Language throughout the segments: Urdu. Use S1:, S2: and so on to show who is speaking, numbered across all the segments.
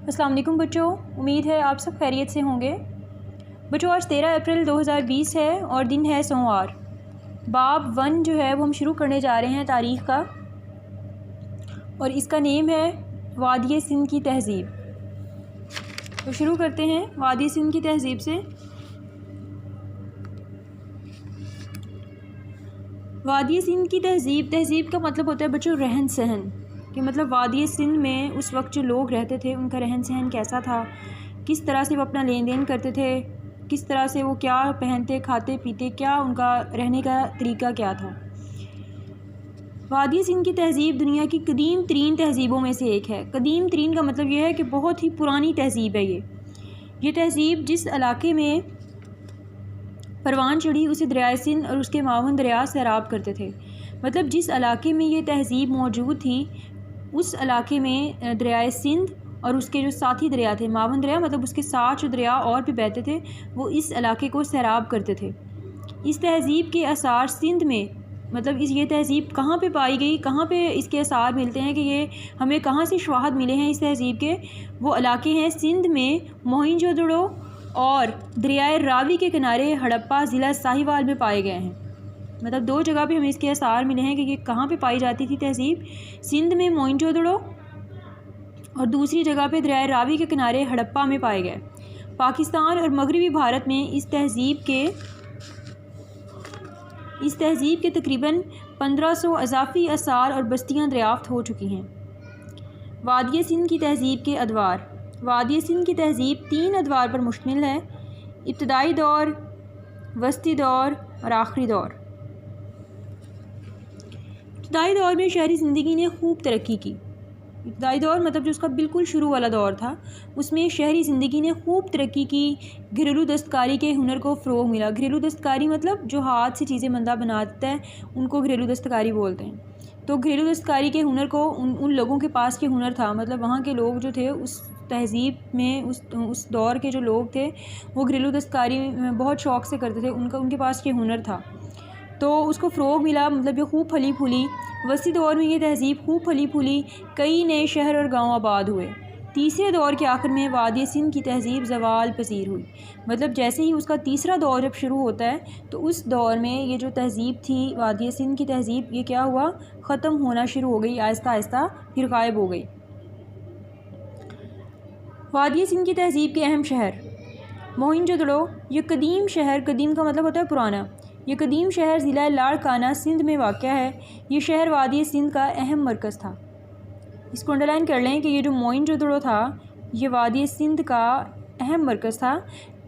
S1: السلام علیکم بچوں، امید ہے آپ سب خیریت سے ہوں گے۔ بچوں آج 13 اپریل 2020 ہے اور دن ہے سوموار۔ باب 1 جو ہے وہ ہم شروع کرنے جا رہے ہیں تاریخ کا، اور اس کا نیم ہے وادی سندھ کی تہذیب۔ تو شروع کرتے ہیں وادی سندھ کی تہذیب سے۔ وادی سندھ کی تہذیب کا مطلب ہوتا ہے بچوں رہن سہن، کہ مطلب وادی سندھ میں اس وقت جو لوگ رہتے تھے ان کا رہن سہن کیسا تھا، کس طرح سے وہ اپنا لین دین کرتے تھے، کس طرح سے وہ کیا پہنتے کھاتے پیتے، کیا ان کا رہنے کا طریقہ کیا تھا۔ وادی سندھ کی تہذیب دنیا کی قدیم ترین تہذیبوں میں سے ایک ہے۔ قدیم ترین کا مطلب یہ ہے کہ بہت ہی پرانی تہذیب ہے یہ تہذیب جس علاقے میں پروان چڑھی اسے دریائے سندھ اور اس کے معاون دریا سیراب کرتے تھے۔ مطلب جس علاقے میں یہ تہذیب موجود تھی اس علاقے میں دریائے سندھ اور اس کے جو ساتھی دریا تھے، معاون دریا مطلب اس کے ساتھ جو دریا اور بھی بہتے تھے، وہ اس علاقے کو سیراب کرتے تھے۔ اس تہذیب کے آثار سندھ میں، مطلب یہ تہذیب کہاں پہ پائی گئی، کہاں پہ اس کے آثار ملتے ہیں، کہ یہ ہمیں کہاں سے شواہد ملے ہیں اس تہذیب کے، وہ علاقے ہیں سندھ میں موہن جودڑو اور دریائے راوی کے کنارے ہڑپا ضلع ساہیوال میں پائے گئے ہیں۔ مطلب دو جگہ پہ ہمیں اس کے آثار ملے ہیں کہ یہ کہاں پہ پائی جاتی تھی تہذیب، سندھ میں موہن جودڑو اور دوسری جگہ پہ دریائے راوی کے کنارے ہڑپا میں پائے گئے۔ پاکستان اور مغربی بھارت میں اس تہذیب کے تقریباً 1500 اضافی آثار اور بستیاں دریافت ہو چکی ہیں۔ وادی سندھ کی تہذیب کے ادوار۔ وادی سندھ کی تہذیب 3 ادوار پر مشتمل ہے: ابتدائی دور، وسطی دور اور آخری دور۔ ابتدائی دور میں شہری زندگی نے خوب ترقی کی۔ ابتدائی دور مطلب جو اس کا بالکل شروع والا دور تھا، اس میں شہری زندگی نے خوب ترقی کی۔ گھریلو دستکاری کے ہنر کو فروغ ملا۔ گھریلو دستکاری مطلب جو ہاتھ سے چیزیں بندہ بناتا ہے ان کو گھریلو دستکاری بولتے ہیں۔ تو گھریلو دستکاری کے ہنر کو ان لوگوں کے پاس کے ہنر تھا، مطلب وہاں کے لوگ جو تھے اس تہذیب میں اس دور کے جو لوگ تھے وہ گھریلو دستکاری بہت شوق سے کرتے تھے، ان کے پاس کے ہنر تھا، تو اس کو فروغ ملا، مطلب یہ خوب پھلی پھولی۔ وسطی دور میں یہ تہذیب خوب پھلی پھولی، کئی نئے شہر اور گاؤں آباد ہوئے۔ تیسرے دور کے آخر میں وادی سندھ کی تہذیب زوال پذیر ہوئی۔ مطلب جیسے ہی اس کا تیسرا دور جب شروع ہوتا ہے تو اس دور میں یہ جو تہذیب تھی وادی سندھ کی تہذیب، یہ کیا ہوا، ختم ہونا شروع ہو گئی، آہستہ آہستہ پھر غائب ہو گئی۔ وادی سندھ کی تہذیب کے اہم شہر۔ موہن جودڑو یہ قدیم شہر، قدیم کا مطلب ہوتا ہے پرانا، یہ قدیم شہر ضلع لاڑکانہ سندھ میں واقع ہے۔ یہ شہر وادی سندھ کا اہم مرکز تھا۔ اس کو انڈرلائن کر لیں کہ یہ جو موہن جودڑو تھا یہ وادی سندھ کا اہم مرکز تھا۔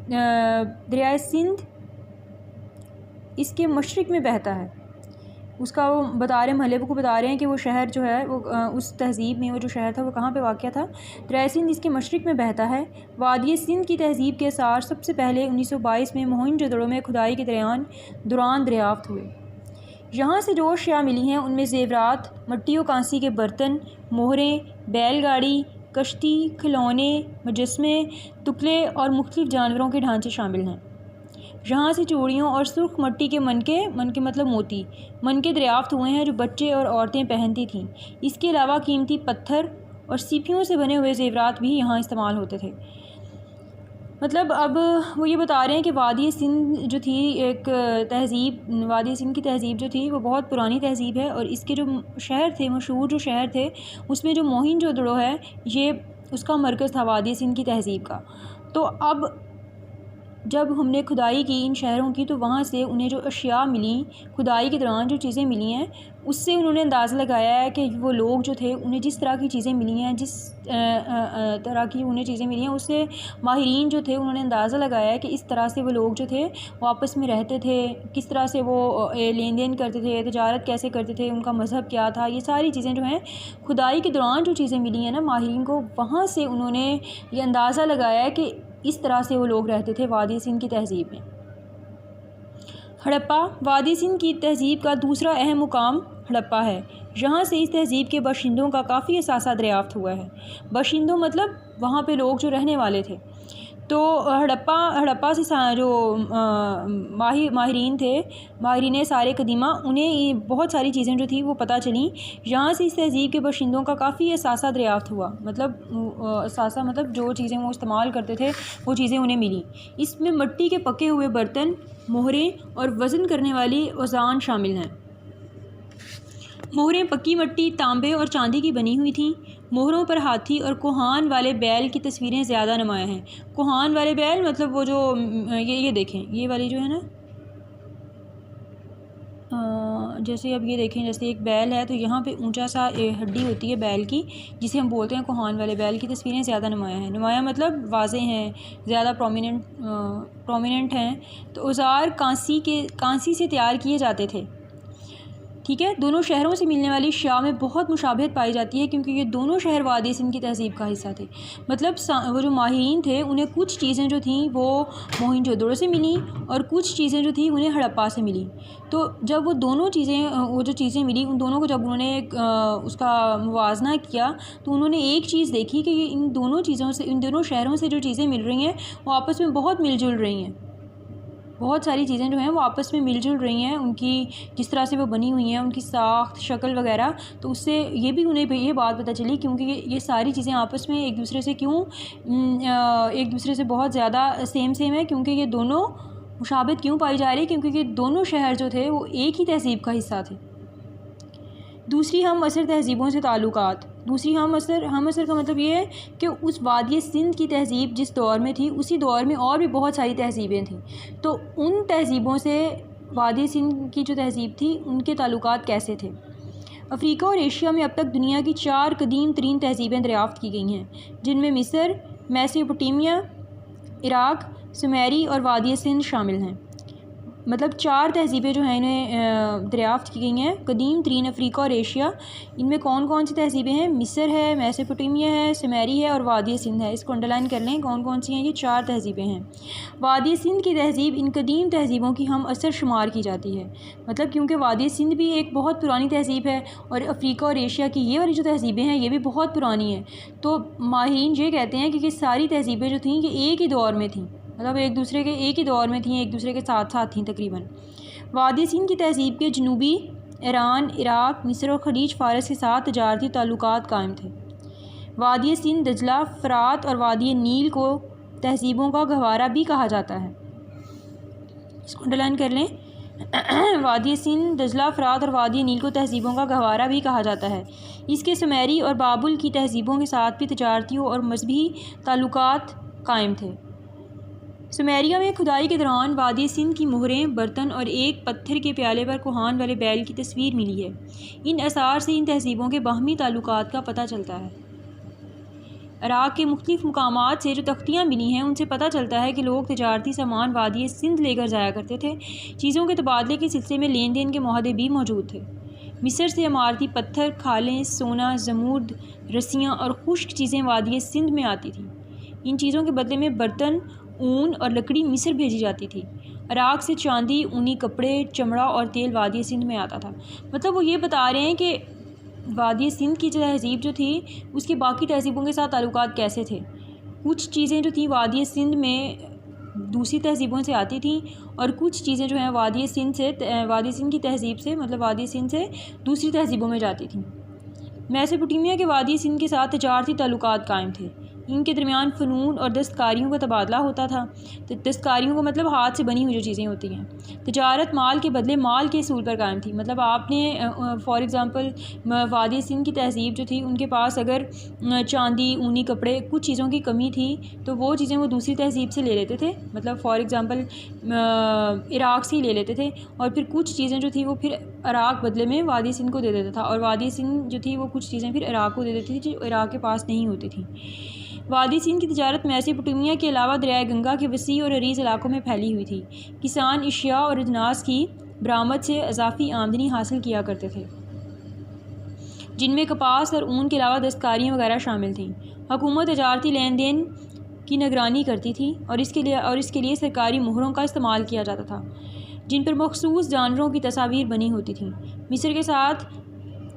S1: دریائے سندھ اس کے مشرق میں بہتا ہے، اس کا وہ بتا رہے ہیں، محلے کو بتا رہے ہیں کہ وہ شہر جو ہے وہ اس تہذیب میں وہ جو شہر تھا وہ کہاں پہ واقع تھا، دریائے سندھ اس کے مشرق میں بہتا ہے۔ وادی سندھ کی تہذیب کے آثار سب سے پہلے 1922 میں موہن جودڑو میں کھدائی کے دوران دریافت ہوئے۔ یہاں سے جو اشیاء ملی ہیں ان میں زیورات، مٹی و کانسی کے برتن، مہریں، بیل گاڑی، کشتی، کھلونے، مجسمے، تکلے اور مختلف جانوروں کے ڈھانچے شامل ہیں۔ یہاں سے چوڑیوں اور سرخ مٹی کے منکے مطلب موتی منکے دریافت ہوئے ہیں جو بچے اور عورتیں پہنتی تھیں۔ اس کے علاوہ قیمتی پتھر اور سیپیوں سے بنے ہوئے زیورات بھی یہاں استعمال ہوتے تھے۔ مطلب اب وہ یہ بتا رہے ہیں کہ وادی سندھ جو تھی ایک تہذیب، وادی سندھ کی تہذیب جو تھی وہ بہت پرانی تہذیب ہے، اور اس کے جو شہر تھے، مشہور جو شہر تھے، اس میں جو موہن جودڑو ہے یہ اس کا مرکز تھا وادی سندھ کی تہذیب کا۔ تو اب جب ہم نے کھدائی کی ان شہروں کی تو وہاں سے انہیں جو اشیاء ملیں، کھدائی کے دوران جو چیزیں ملی ہیں، اس سے انہوں نے اندازہ لگایا ہے کہ وہ لوگ جو تھے انہیں جس طرح کی چیزیں ملی ہیں، جس طرح کی انہیں چیزیں ملی ہیں، اس سے ماہرین جو تھے انہوں نے اندازہ لگایا ہے کہ اس طرح سے وہ لوگ جو تھے وہ آپس میں رہتے تھے، کس طرح سے وہ لین دین کرتے تھے، تجارت کیسے کرتے تھے، ان کا مذہب کیا تھا، یہ ساری چیزیں جو ہیں کھدائی کے دوران جو چیزیں ملی ہیں نا ماہرین کو، وہاں سے انہوں نے یہ اندازہ لگایا ہے کہ اس طرح سے وہ لوگ رہتے تھے وادی سندھ کی تہذیب میں۔ ہڑپا۔ وادی سندھ کی تہذیب کا دوسرا اہم مقام ہڑپا ہے۔ یہاں سے اس تہذیب کے باشندوں کا کافی اثاثہ دریافت ہوا ہے۔ باشندوں مطلب وہاں پہ لوگ جو رہنے والے تھے۔ تو ہڑپا سے جو ماہرین تھے، ماہرین سارے قدیمہ، انہیں بہت ساری چیزیں جو تھیں وہ پتہ چلیں. یہاں سے اس تہذیب کے باشندوں کا کافی اثاثہ دریافت ہوا. اثاثہ مطلب جو چیزیں وہ استعمال کرتے تھے وہ چیزیں انہیں ملیں. اس میں مٹی کے پکے ہوئے برتن، مہریں اور وزن کرنے والی اوزان شامل ہیں. مہریں پکی مٹی، تانبے اور چاندی کی بنی ہوئی تھیں. مہروں پر ہاتھی اور کوہان والے بیل کی تصویریں زیادہ نمایاں ہیں. کوہان والے بیل مطلب وہ جو یہ دیکھیں، یہ والی جو ہے نا، جیسے اب یہ دیکھیں، جیسے ایک بیل ہے تو یہاں پہ اونچا سا ہڈی ہوتی ہے بیل کی، جسے ہم بولتے ہیں کوہان والے بیل کی تصویریں زیادہ نمایاں ہیں. نمایاں مطلب واضح ہیں، زیادہ پرومیننٹ ہیں. تو اوزار کانسی سے تیار کیے جاتے تھے. ٹھیک ہے. دونوں شہروں سے ملنے والی اشیاء میں بہت مشابہت پائی جاتی ہے، کیونکہ یہ دونوں شہر وادی سندھ کی تہذیب کا حصہ تھے. مطلب وہ جو ماہرین تھے انہیں کچھ چیزیں جو تھیں وہ موہنجو دڑو سے ملیں اور کچھ چیزیں جو تھیں انہیں ہڑپا سے ملیں. تو جب وہ جو چیزیں ملیں ان دونوں کو جب انہوں نے اس کا موازنہ کیا تو انہوں نے ایک چیز دیکھی کہ ان دونوں شہروں سے جو چیزیں مل رہی ہیں وہ آپس میں بہت مل جل رہی ہیں. بہت ساری چیزیں جو ہیں وہ آپس میں مل جل رہی ہیں، ان کی جس طرح سے وہ بنی ہوئی ہیں، ان کی ساخت، شکل وغیرہ. تو اس سے یہ بھی انہیں یہ بات پتہ چلی، کیونکہ یہ ساری چیزیں آپس میں ایک دوسرے سے بہت زیادہ سیم ہے، کیونکہ یہ دونوں مشابہت کیوں پائی جا رہی، کیونکہ یہ دونوں شہر جو تھے وہ ایک ہی تہذیب کا حصہ تھے. دوسری ہم عصر تہذیبوں سے تعلقات. دوسری ہم عصر کا مطلب یہ ہے کہ اس وادی سندھ کی تہذیب جس دور میں تھی اسی دور میں اور بھی بہت ساری تہذیبیں تھیں. تو ان تہذیبوں سے وادی سندھ کی جو تہذیب تھی ان کے تعلقات کیسے تھے. افریقہ اور ایشیا میں اب تک دنیا کی 4 قدیم ترین تہذیبیں دریافت کی گئی ہیں، جن میں مصر، میسوپوٹیمیا، عراق، سومیری اور وادی سندھ شامل ہیں. مطلب 4 تہذیبیں جو ہیں انہیں دریافت کی گئی ہیں قدیم ترین افریقہ اور ایشیا. ان میں کون کون سی تہذیبیں ہیں؟ مصر ہے، میسوپوٹیمیا ہے، سومیری ہے اور وادی سندھ ہے. اس کو انڈرلائن کر لیں کون کون سی ہیں. یہ 4 تہذیبیں ہیں. وادی سندھ کی تہذیب ان قدیم تہذیبوں کی ہم عصر شمار کی جاتی ہے. مطلب کیونکہ وادی سندھ بھی ایک بہت پرانی تہذیب ہے اور افریقہ اور ایشیا کی یہ والی جو تہذیبیں ہیں یہ بھی بہت پرانی ہیں. تو ماہرین یہ کہتے ہیں کہ یہ ساری تہذیبیں جو تھیں یہ ایک ہی دور میں تھیں، مطلب ایک دوسرے کے دور میں تھیں، ایک دوسرے کے ساتھ تھیں تقریباً. وادی سندھ کی تہذیب کے جنوبی ایران، عراق، مصر اور خلیج فارس کے ساتھ تجارتی تعلقات قائم تھے. وادی سندھ، دجلہ، فرات اور وادی نیل کو تہذیبوں کا گہوارہ بھی کہا جاتا ہے. اس کو انڈرلائن کر لیں. وادی سندھ، دجلہ، فرات اور وادی نیل کو تہذیبوں کا گہوارہ بھی کہا جاتا ہے. اس کے سومیری اور بابل کی تہذیبوں کے ساتھ بھی تجارتی اور مذہبی تعلقات قائم تھے. سومیریا میں کھدائی کے دوران وادی سندھ کی مہریں، برتن اور ایک پتھر کے پیالے پر کوہان والے بیل کی تصویر ملی ہے. ان آثار سے ان تہذیبوں کے باہمی تعلقات کا پتہ چلتا ہے. عراق کے مختلف مقامات سے جو تختیاں ملی ہیں ان سے پتہ چلتا ہے کہ لوگ تجارتی سامان وادی سندھ لے کر جایا کرتے تھے. چیزوں کے تبادلے کے سلسلے میں لین دین کے معاہدے بھی موجود تھے. مصر سے عمارتی پتھر، کھالیں، سونا، زمرد، رسیاں اور خشک چیزیں وادی سندھ میں آتی تھیں. ان چیزوں کے بدلے میں برتن، اون اور لکڑی مصر بھیجی جاتی تھی. عراق سے چاندی، اونی کپڑے، چمڑا اور تیل وادی سندھ میں آتا تھا. مطلب وہ یہ بتا رہے ہیں کہ وادی سندھ کی تہذیب جو تھی اس کی باقی تہذیبوں کے ساتھ تعلقات کیسے تھے. کچھ چیزیں جو تھیں وادی سندھ میں دوسری تہذیبوں سے آتی تھیں اور کچھ چیزیں جو ہیں وادی سندھ کی تہذیب سے مطلب وادی سندھ سے دوسری تہذیبوں میں جاتی تھیں. میسوپوٹیمیا کے وادی سندھ کے ساتھ تجارتی تعلقات قائم تھے. ان کے درمیان فنون اور دستکاریوں کا تبادلہ ہوتا تھا. دستکاریوں کو مطلب ہاتھ سے بنی ہوئی جو چیزیں ہوتی ہیں. تجارت مال کے بدلے مال کے اصول پر قائم تھی. مطلب آپ نے فار ایگزامپل وادی سندھ کی تہذیب جو تھی ان کے پاس اگر چاندی، اونی کپڑے، کچھ چیزوں کی کمی تھی تو وہ چیزیں وہ دوسری تہذیب سے لے لیتے تھے. مطلب فار ایگزامپل عراق سے ہی لے لیتے تھے اور پھر کچھ چیزیں جو تھیں وہ پھر عراق بدلے میں وادی سندھ کو دے دیتا تھا اور وادی سندھ جو تھی وہ کچھ چیزیں پھر عراق کو دے دیتی تھی جو عراق کے پاس نہیں ہوتی تھیں. وادی سندھ کی تجارت میسوپوٹیمیا کے علاوہ دریائے گنگا کے وسیع اور عریض علاقوں میں پھیلی ہوئی تھی. کسان اشیاء اور اجناس کی برآمد سے اضافی آمدنی حاصل کیا کرتے تھے، جن میں کپاس اور اون کے علاوہ دستکاریاں وغیرہ شامل تھیں. حکومت تجارتی لین دین کی نگرانی کرتی تھی اور اس کے لیے سرکاری مہروں کا استعمال کیا جاتا تھا جن پر مخصوص جانوروں کی تصاویر بنی ہوتی تھیں. مصر کے ساتھ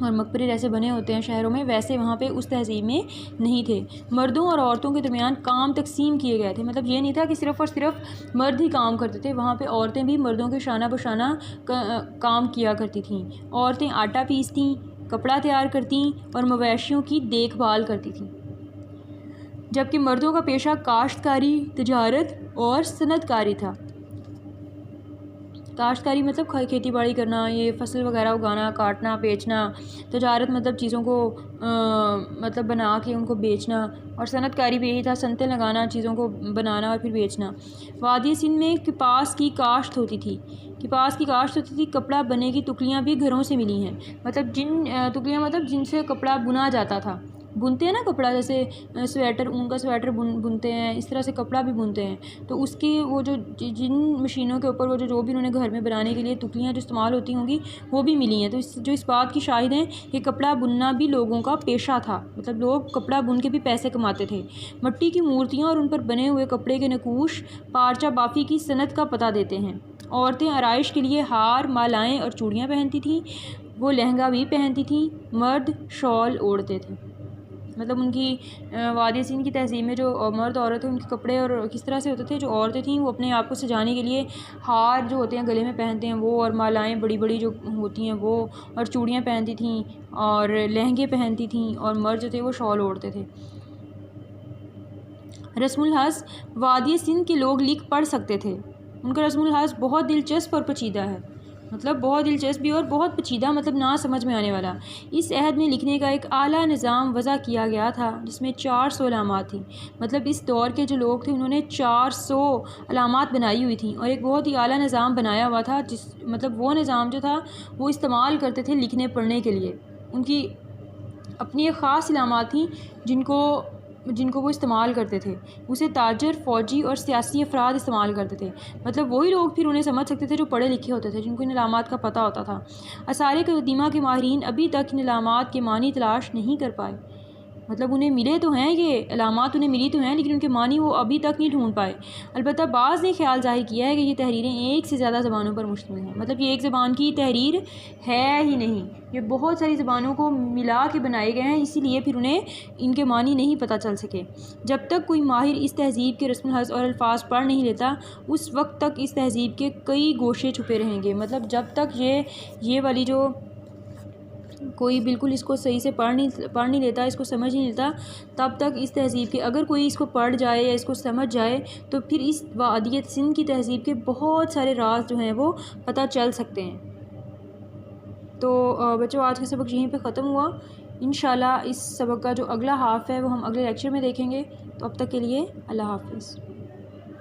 S1: اور مقبرے جیسے بنے ہوتے ہیں شہروں میں، ویسے وہاں پہ اس تہذیب میں نہیں تھے۔ مردوں اور عورتوں کے درمیان کام تقسیم کیے گئے تھے، مطلب یہ نہیں تھا کہ صرف اور صرف مرد ہی کام کرتے تھے، وہاں پہ عورتیں بھی مردوں کے شانہ بشانہ کام کیا کرتی تھیں۔ عورتیں آٹا پیستیں، کپڑا تیار کرتیں اور مویشیوں کی دیکھ بھال کرتی تھیں، جبکہ مردوں کا پیشہ کاشتکاری، تجارت اور صنعت کاری تھا۔ کاشتکاری مطلب کھیتی باڑی کرنا، یہ فصل وغیرہ اگانا، کاٹنا، بیچنا۔ تجارت مطلب چیزوں کو مطلب بنا کے ان کو بیچنا، اور صنعت کاری بھی یہی تھا، صنعتیں لگانا، چیزوں کو بنانا اور پھر بیچنا۔ وادی سندھ میں کپاس کی کاشت ہوتی تھی، کپڑا بنے کی ٹکلیاں بھی گھروں سے ملی ہیں، مطلب ٹکلیاں مطلب جن سے کپڑا بنا جاتا تھا، بنتے ہیں نا کپڑا، جیسے سویٹر، اون کا سویٹر بنتے ہیں، اس طرح سے کپڑا بھی بنتے ہیں، تو اس کی وہ جن مشینوں کے اوپر وہ جو بھی انہوں نے گھر میں بنانے کے لیے ٹکلیاں جو استعمال ہوتی ہوں گی وہ بھی ملی ہیں، تو جو اس بات کی شاہد ہیں کہ کپڑا بننا بھی لوگوں کا پیشہ تھا، مطلب لوگ کپڑا بن کے بھی پیسے کماتے تھے۔ مٹی کی مورتیاں اور ان پر بنے ہوئے کپڑے کے نقوش پارچہ بافی کی صنعت کا پتہ دیتے ہیں۔ عورتیں آرائش کے لیے ہار، مالائیں اور چوڑیاں پہنتی تھیں، وہ لہنگا بھی پہنتی تھیں، مرد شال اوڑھتے تھے۔ مطلب ان کی وادی سندھ کی تہذیب میں جو مرد عورت ہیں ان کے کپڑے اور کس طرح سے ہوتے تھے، جو عورتیں تھیں وہ اپنے آپ کو سجانے کے لیے ہار جو ہوتے ہیں گلے میں پہنتے ہیں وہ، اور مالائیں بڑی بڑی جو ہوتی ہیں وہ، اور چوڑیاں پہنتی تھیں اور لہنگے پہنتی تھیں، اور مرد جو تھے وہ شال اوڑھتے تھے۔ رسم الخط وادی سندھ کے لوگ لکھ پڑھ سکتے تھے، ان کا رسم الخط بہت دلچسپ اور پیچیدہ ہے، مطلب بہت دلچسپ بھی اور بہت پیچیدہ، مطلب نہ سمجھ میں آنے والا۔ اس عہد میں لکھنے کا ایک اعلیٰ نظام وضع کیا گیا تھا جس میں 400 علامات تھیں، مطلب اس دور کے جو لوگ تھے انہوں نے 400 علامات بنائی ہوئی تھیں، اور ایک بہت ہی اعلیٰ نظام بنایا ہوا تھا، مطلب وہ نظام جو تھا وہ استعمال کرتے تھے لکھنے پڑھنے کے لیے، ان کی اپنی ایک خاص علامات تھیں جن کو وہ استعمال کرتے تھے، اسے تاجر، فوجی اور سیاسی افراد استعمال کرتے تھے، مطلب وہی لوگ پھر انہیں سمجھ سکتے تھے جو پڑھے لکھے ہوتے تھے، جن کو ان علامات کا پتہ ہوتا تھا۔ آثار قدیمہ کے ماہرین ابھی تک ان علامات کے معنی تلاش نہیں کر پائے، مطلب انہیں ملے تو ہیں، یہ علامات انہیں ملی تو ہیں لیکن ان کے معنی وہ ابھی تک نہیں ڈھونڈ پائے۔ البتہ بعض نے خیال ظاہر کیا ہے کہ یہ تحریریں ایک سے زیادہ زبانوں پر مشتمل ہیں، مطلب یہ ایک زبان کی تحریر ہے ہی نہیں، یہ بہت ساری زبانوں کو ملا کے بنائے گئے ہیں، اسی لیے پھر انہیں ان کے معنی نہیں پتہ چل سکے۔ جب تک کوئی ماہر اس تہذیب کے رسم الخط اور الفاظ پڑھ نہیں لیتا اس وقت تک اس تہذیب کے کئی گوشے چھپے رہیں گے، مطلب جب تک یہ والی جو کوئی بالکل اس کو صحیح سے پڑھ نہیں لیتا، اس کو سمجھ نہیں لیتا، تب تک اس تہذیب کے اگر کوئی اس کو پڑھ جائے یا اس کو سمجھ جائے تو پھر اس وادی سندھ کی تہذیب کے بہت سارے راز جو ہیں وہ پتہ چل سکتے ہیں۔ تو بچوں آج کا سبق یہیں پہ ختم ہوا، انشاءاللہ اس سبق کا جو اگلا ہاف ہے وہ ہم اگلے لیکچر میں دیکھیں گے، تو اب تک کے لیے اللہ حافظ۔